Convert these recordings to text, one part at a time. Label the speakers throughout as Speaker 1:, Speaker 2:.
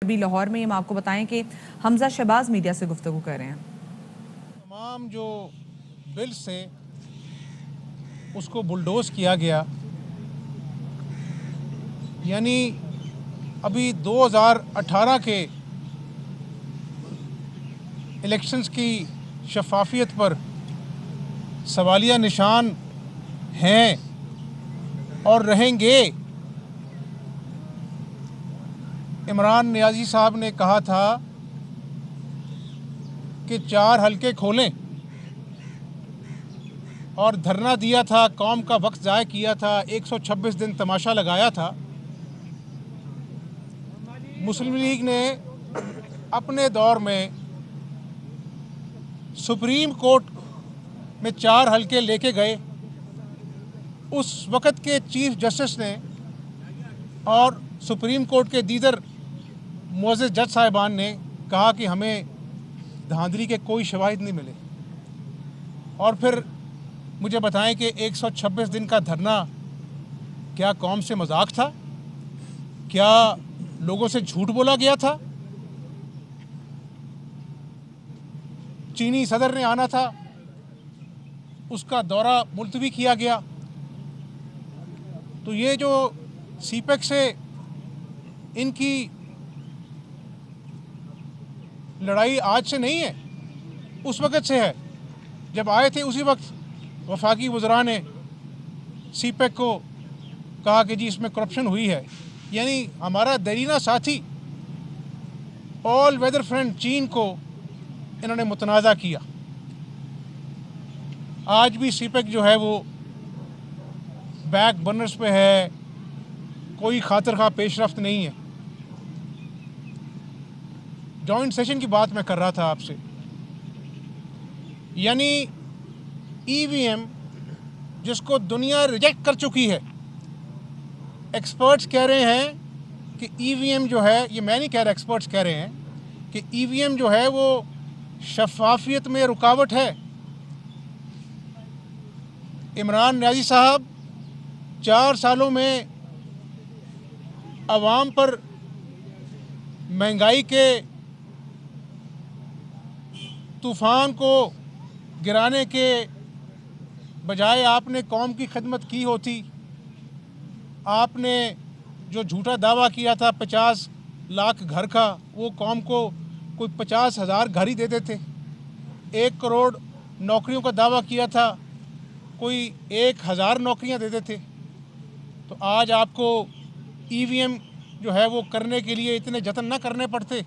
Speaker 1: अभी लाहौर में हम आपको बताएं कि हमजा शहबाज मीडिया से गुफ्तगू कर रहे हैं।
Speaker 2: तमाम जो बिल से उसको बुलडोज किया गया, यानी अभी 2018 के इलेक्शंस की शफाफियत पर सवालिया निशान हैं और रहेंगे। इमरान नियाज़ी साहब ने कहा था कि 4 हलके खोलें और धरना दिया था, कौम का वक्त ज़ाय किया था, 126 दिन तमाशा लगाया था। मुस्लिम लीग ने अपने दौर में सुप्रीम कोर्ट में 4 हलके लेके गए। उस वक़्त के चीफ जस्टिस ने और सुप्रीम कोर्ट के दीगर मुअज़्ज़ज़ जज साहिबान ने कहा कि हमें धांधली के कोई शवाहिद नहीं मिले। और फिर मुझे बताएं कि 126 दिन का धरना क्या कौम से मजाक था? क्या लोगों से झूठ बोला गया था? चीनी सदर ने आना था, उसका दौरा मुलतवी किया गया। तो ये जो सीपेक से इनकी लड़ाई आज से नहीं है, उस वक़्त से है। जब आए थे उसी वक्त वफाकी वज़रा ने सीपेक को कहा कि जी इसमें करप्शन हुई है। यानी हमारा दरीना साथी ऑल वेदर फ्रेंड चीन को इन्होंने मुतनाज़ा किया। आज भी सीपेक जो है वो बैक बर्नर्स पे है, कोई खातिर खा पेशरफ्त नहीं है। जॉइंट सेशन की बात मैं कर रहा था आपसे, यानी ईवीएम जिसको दुनिया रिजेक्ट कर चुकी है। एक्सपर्ट्स कह रहे हैं कि ईवीएम जो है, ये मैं नहीं कह रहा, एक्सपर्ट्स कह रहे हैं कि ईवीएम जो है वो शफाफियत में रुकावट है। इमरान नियाज़ी साहब 4 सालों में आवाम पर महंगाई के तूफ़ान को गिराने के बजाय आपने कौम की खिदमत की होती। आपने जो झूठा दावा किया था 50 लाख घर का, वो कौम को कोई 50,000 घर ही दे देते। 1 करोड़ नौकरियों का दावा किया था, कोई 1,000 नौकरियां दे देते। तो आज आपको ईवीएम जो है वो करने के लिए इतने जतन ना करने पड़ते।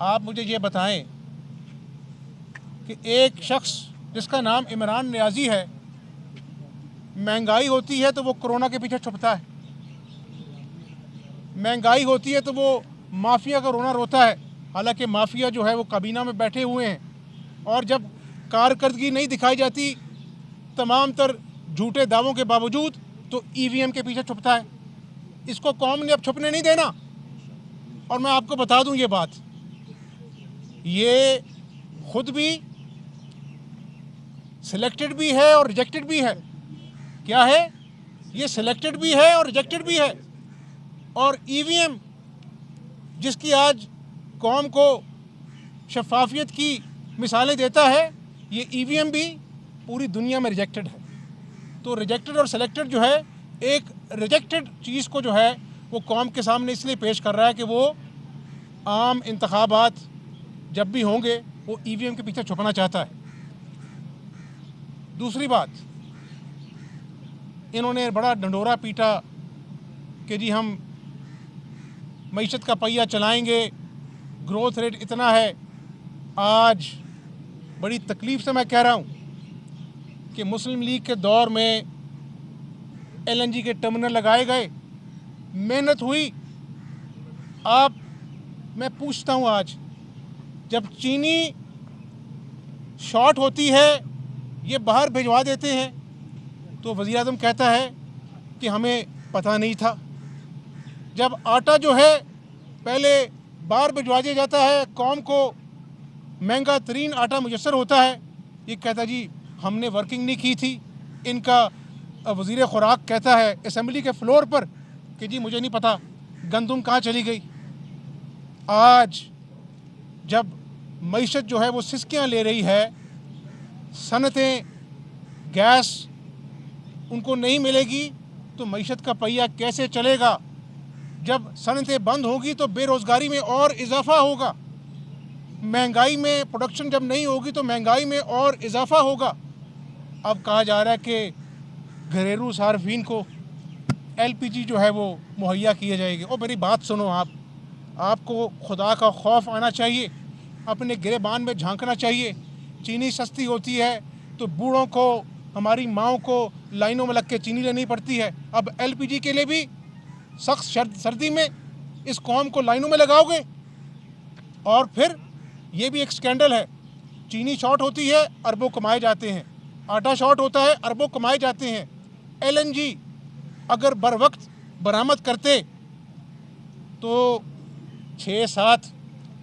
Speaker 2: आप मुझे ये बताएं कि एक शख्स जिसका नाम इमरान नियाज़ी है, महंगाई होती है तो वो कोरोना के पीछे छुपता है, महंगाई होती है तो वो माफिया का रोना रोता है। हालांकि माफिया जो है वो काबीना में बैठे हुए हैं, और जब कारकर्दगी नहीं दिखाई जाती तमाम तर झूठे दावों के बावजूद, तो ईवीएम के पीछे छुपता है। इसको कौम ने अब छुपने नहीं देना। और मैं आपको बता दूं ये बात, ये खुद भी सिलेक्टेड भी है और रिजेक्टेड भी है। क्या है? ये सिलेक्टेड भी है और रिजेक्टेड भी है। और ईवीएम जिसकी आज कौम को शफाफियत की मिसालें देता है, ये ईवीएम भी पूरी दुनिया में रिजेक्टेड है। तो रिजेक्टेड और सिलेक्टेड जो है, एक रिजेक्टेड चीज़ को जो है वो कौम के सामने इसलिए पेश कर रहा है कि वो आम इंतखाबात जब भी होंगे वो ईवीएम के पीछे छुपना चाहता है। दूसरी बात, इन्होंने बड़ा डंडोरा पीटा कि जी हम मईशत का पहिया चलाएंगे, ग्रोथ रेट इतना है। आज बड़ी तकलीफ़ से मैं कह रहा हूँ कि मुस्लिम लीग के दौर में एलएनजी के टर्मिनल लगाए गए, मेहनत हुई। मैं पूछता हूँ, आज जब चीनी शॉर्ट होती है, ये बाहर भिजवा देते हैं, तो वज़ीर आज़म कहता है कि हमें पता नहीं था। जब आटा जो है पहले बाहर भिजवा दिया जाता है, कौम को महंगा तरीन आटा मुयस्सर होता है, ये कहता जी हमने वर्किंग नहीं की थी। इनका वज़ीर खुराक कहता है असेंबली के फ्लोर पर कि जी मुझे नहीं पता गंदुम कहाँ चली गई। आज जब मईशत जो है वो सिसकियाँ ले रही है, सनतें गैस उनको नहीं मिलेगी तो मईशत का पहिया कैसे चलेगा। जब सनतें बंद होगी तो बेरोज़गारी में और इजाफा होगा, महंगाई में प्रोडक्शन जब नहीं होगी तो महंगाई में और इजाफा होगा। अब कहा जा रहा है कि घरेलू सार्फिन को एलपीजी जो है वो मुहैया किए जाएगी। और मेरी बात सुनो, आपको खुदा का खौफ आना चाहिए, अपने गिरेबान में झांकना चाहिए। चीनी सस्ती होती है तो बूढ़ों को, हमारी माओं को लाइनों में लग के चीनी लेनी पड़ती है। अब एलपीजी के लिए भी सख्त सर्दी में इस कौम को लाइनों में लगाओगे। और फिर ये भी एक स्कैंडल है, चीनी शॉर्ट होती है, अरबों कमाए जाते हैं, आटा शॉर्ट होता है, अरबों कमाए जाते हैं। एलएनजी अगर बर वक्त बरामद करते तो 6-7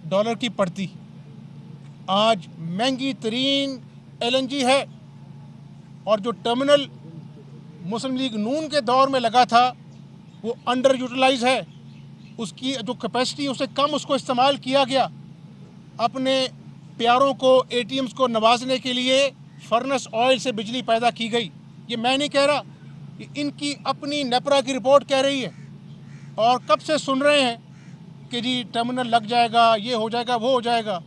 Speaker 2: डॉलर की पड़ती। आज महंगी तरीन एलएनजी है और जो टर्मिनल मुस्लिम लीग नून के दौर में लगा था वो अंडर यूटिलाइज है, उसकी जो कैपेसिटी उससे कम उसको इस्तेमाल किया गया। अपने प्यारों को, एटीएम्स को नवाजने के लिए फर्नेस ऑयल से बिजली पैदा की गई। ये मैं नहीं कह रहा, ये इनकी अपनी नेपरा की रिपोर्ट कह रही है। और कब से सुन रहे हैं कि जी टर्मिनल लग जाएगा, ये हो जाएगा, वो हो जाएगा।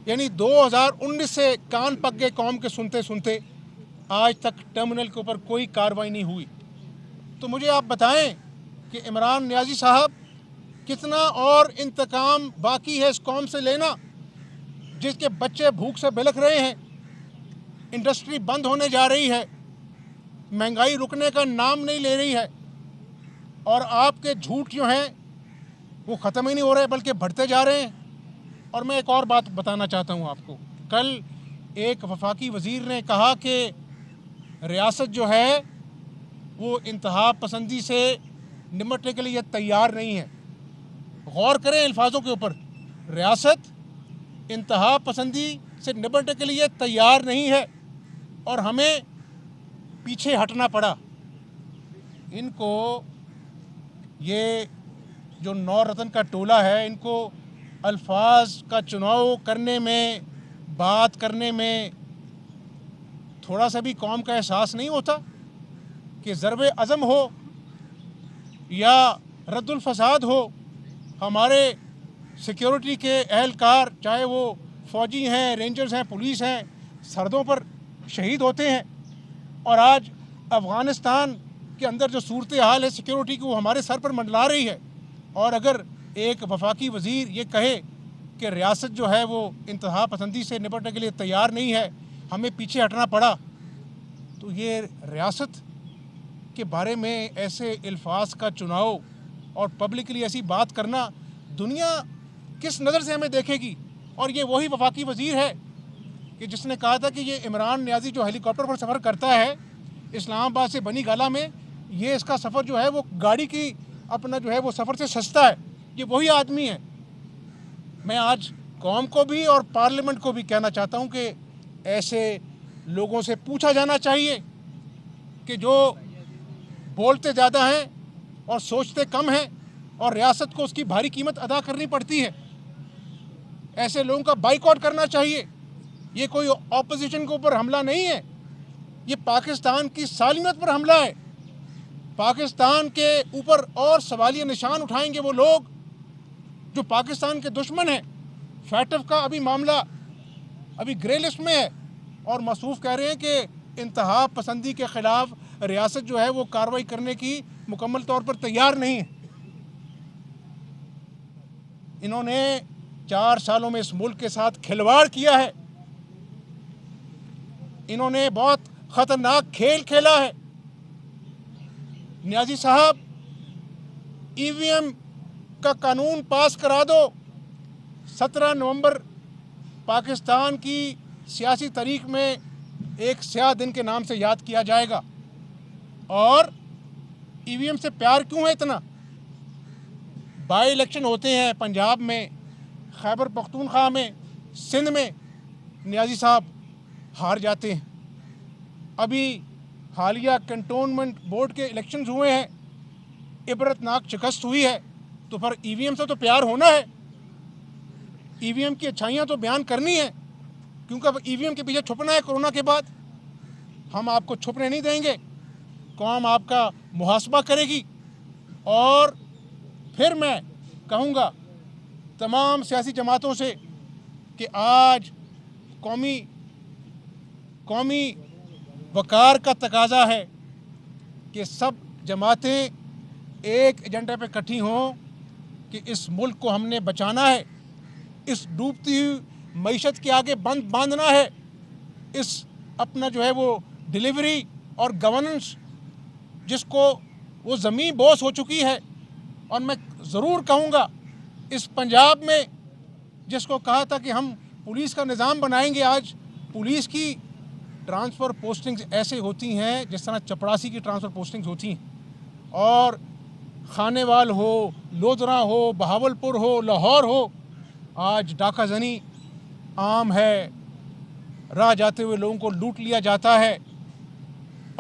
Speaker 2: यानी 2019 से कान पक गए कौम के सुनते सुनते, आज तक टर्मिनल के ऊपर कोई कार्रवाई नहीं हुई। तो मुझे आप बताएं कि इमरान नियाज़ी साहब कितना और इंतकाम बाकी है इस कौम से लेना, जिसके बच्चे भूख से बिलख रहे हैं, इंडस्ट्री बंद होने जा रही है, महंगाई रुकने का नाम नहीं ले रही है, और आपके झूठ जो हैं वो ख़त्म ही नहीं हो रहे बल्कि बढ़ते जा रहे हैं। और मैं एक और बात बताना चाहता हूँ आपको, कल एक वफाकी वज़ीर ने कहा कि रियासत जो है वो इंतहा पसंदी से निपटने के लिए तैयार नहीं है। गौर करें अल्फाजों के ऊपर, रियासत इंतहा पसंदी से निपटने के लिए तैयार नहीं है और हमें पीछे हटना पड़ा। इनको, ये जो नौ रतन का टोला है, इनको अल्फाज का चुनाव करने में, बात करने में थोड़ा सा भी कौम का एहसास नहीं होता कि ज़रब अज़म हो या रद्दुल फसाद हो, हमारे सिक्योरिटी के एहलकार, चाहे वो फ़ौजी हैं, रेंजर्स हैं, पुलिस हैं, सरहदों पर शहीद होते हैं। और आज अफ़गानिस्तान के अंदर जो सूरत हाल है सिक्योरिटी की, वो हमारे सर पर मंडला रही है। और अगर एक वफाकी वज़ीर ये कहे कि रियासत जो है वो इंतहा पसंदी से निपटने के लिए तैयार नहीं है, हमें पीछे हटना पड़ा, तो ये रियासत के बारे में ऐसे अल्फाज का चुनाव और पब्लिकली ऐसी बात करना, दुनिया किस नज़र से हमें देखेगी। और ये वही वफाकी वज़ीर है कि जिसने कहा था कि ये इमरान नियाज़ी जो हेलीकॉप्टर पर सफ़र करता है इस्लामाबाद से बनी गाला में, ये इसका सफ़र जो है वो गाड़ी की अपना जो है वो सफ़र से सस्ता है। ये वही आदमी है। मैं आज कौम को भी और पार्लियामेंट को भी कहना चाहता हूँ कि ऐसे लोगों से पूछा जाना चाहिए कि जो बोलते ज़्यादा हैं और सोचते कम हैं और रियासत को उसकी भारी कीमत अदा करनी पड़ती है, ऐसे लोगों का बाइकआउट करना चाहिए। ये कोई ऑपोजिशन के ऊपर हमला नहीं है, ये पाकिस्तान की सालियत पर हमला है। पाकिस्तान के ऊपर और सवालिया निशान उठाएंगे वो लोग जो पाकिस्तान के दुश्मन हैं। फैटफ का अभी मामला अभी ग्रे लिस्ट में है और मसूफ कह रहे हैं कि इंतहा पसंदी के ख़िलाफ़ रियासत जो है वो कार्रवाई करने की मुकम्मल तौर पर तैयार नहीं है। इन्होंने 4 सालों में इस मुल्क के साथ खिलवाड़ किया है, इन्होंने बहुत ख़तरनाक खेल खेला है। नियाज़ी साहब, ईवीएम का कानून पास करा दो, 17 नवंबर पाकिस्तान की सियासी तारीख में एक स्याह दिन के नाम से याद किया जाएगा। और ईवीएम से प्यार क्यों है इतना? बाई इलेक्शन होते हैं पंजाब में, खैबर पख्तूनख्वा में, सिंध में, नियाज़ी साहब हार जाते हैं। अभी हालिया कंटोनमेंट बोर्ड के इलेक्शंस हुए हैं, इबरतनाक शिकस्त हुई है, तो फिर ईवीएम से तो प्यार होना है, ईवीएम की अच्छाइयाँ तो बयान करनी है, क्योंकि अब ईवीएम के पीछे छुपना है। कोरोना के बाद हम आपको छुपने नहीं देंगे, कौम आपका मुहासबा करेगी। और फिर मैं कहूँगा तमाम सियासी जमातों से कि आज कौमी वकार का तकाजा है कि सब जमातें एक एजेंडा पे इकट्ठी हों कि इस मुल्क को हमने बचाना है, इस डूबती हुई मईशत के आगे बांधना है, इस अपना जो है वो डिलीवरी और गवर्नेंस जिसको वो ज़मीन बोस हो चुकी है। और मैं ज़रूर कहूँगा इस पंजाब में जिसको कहा था कि हम पुलिस का निज़ाम बनाएंगे, आज पुलिस की ट्रांसफ़र पोस्टिंग्स ऐसे होती हैं जिस तरह चपरासी की ट्रांसफ़र पोस्टिंग्स होती हैं, और खानेवाल हो, लोधरा हो, बहावलपुर हो, लाहौर हो, आज डाका जनी आम है, राह जाते हुए लोगों को लूट लिया जाता है,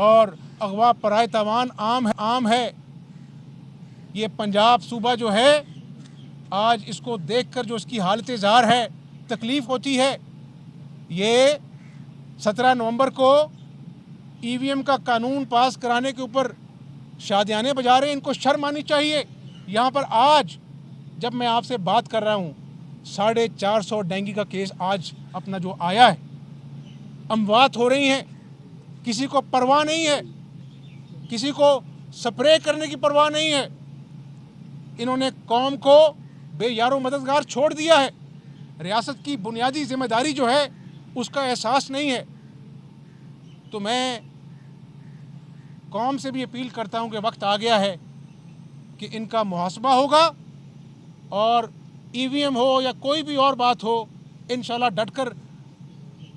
Speaker 2: और अगवा पराए तवान आम है। ये पंजाब सूबा जो है आज इसको देखकर जो इसकी हालत ज़ार है, तकलीफ़ होती है। ये 17 नवंबर को ईवीएम का कानून पास कराने के ऊपर शादियाने बजा रहे हैं, इनको शर्म आनी चाहिए। यहाँ पर आज जब मैं आपसे बात कर रहा हूँ 450 डेंगू का केस आज अपना जो आया है, अमवात हो रही हैं, किसी को परवाह नहीं है, किसी को स्प्रे करने की परवाह नहीं है। इन्होंने कौम को बेयारो मददगार छोड़ दिया है, रियासत की बुनियादी जिम्मेदारी जो है उसका एहसास नहीं है। तो मैं कौम से भी अपील करता हूं कि वक्त आ गया है कि इनका मुहासबा होगा, और ईवीएम हो या कोई भी और बात हो, इंशाल्लाह डटकर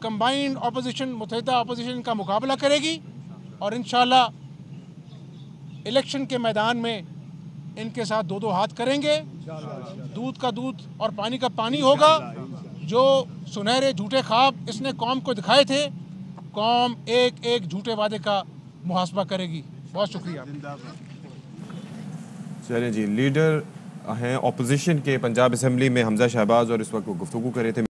Speaker 2: कंबाइंड अपोजिशन, मुत्तहिदा अपोजिशन का मुकाबला करेगी, और इंशाल्लाह इलेक्शन के मैदान में इनके साथ दो हाथ करेंगे। दूध का दूध और पानी का पानी होगा। जो सुनहरे झूठे ख्वाब इसने कौम को दिखाए थे, कौम एक एक झूठे वादे का मुहासबा करेगी। बहुत शुक्रिया।
Speaker 3: चलें जी, लीडर हैं ऑपोजिशन के पंजाब असेंबली में हमजा शहबाज, और इस वक्त वो गुफ्तगू कर रहे थे।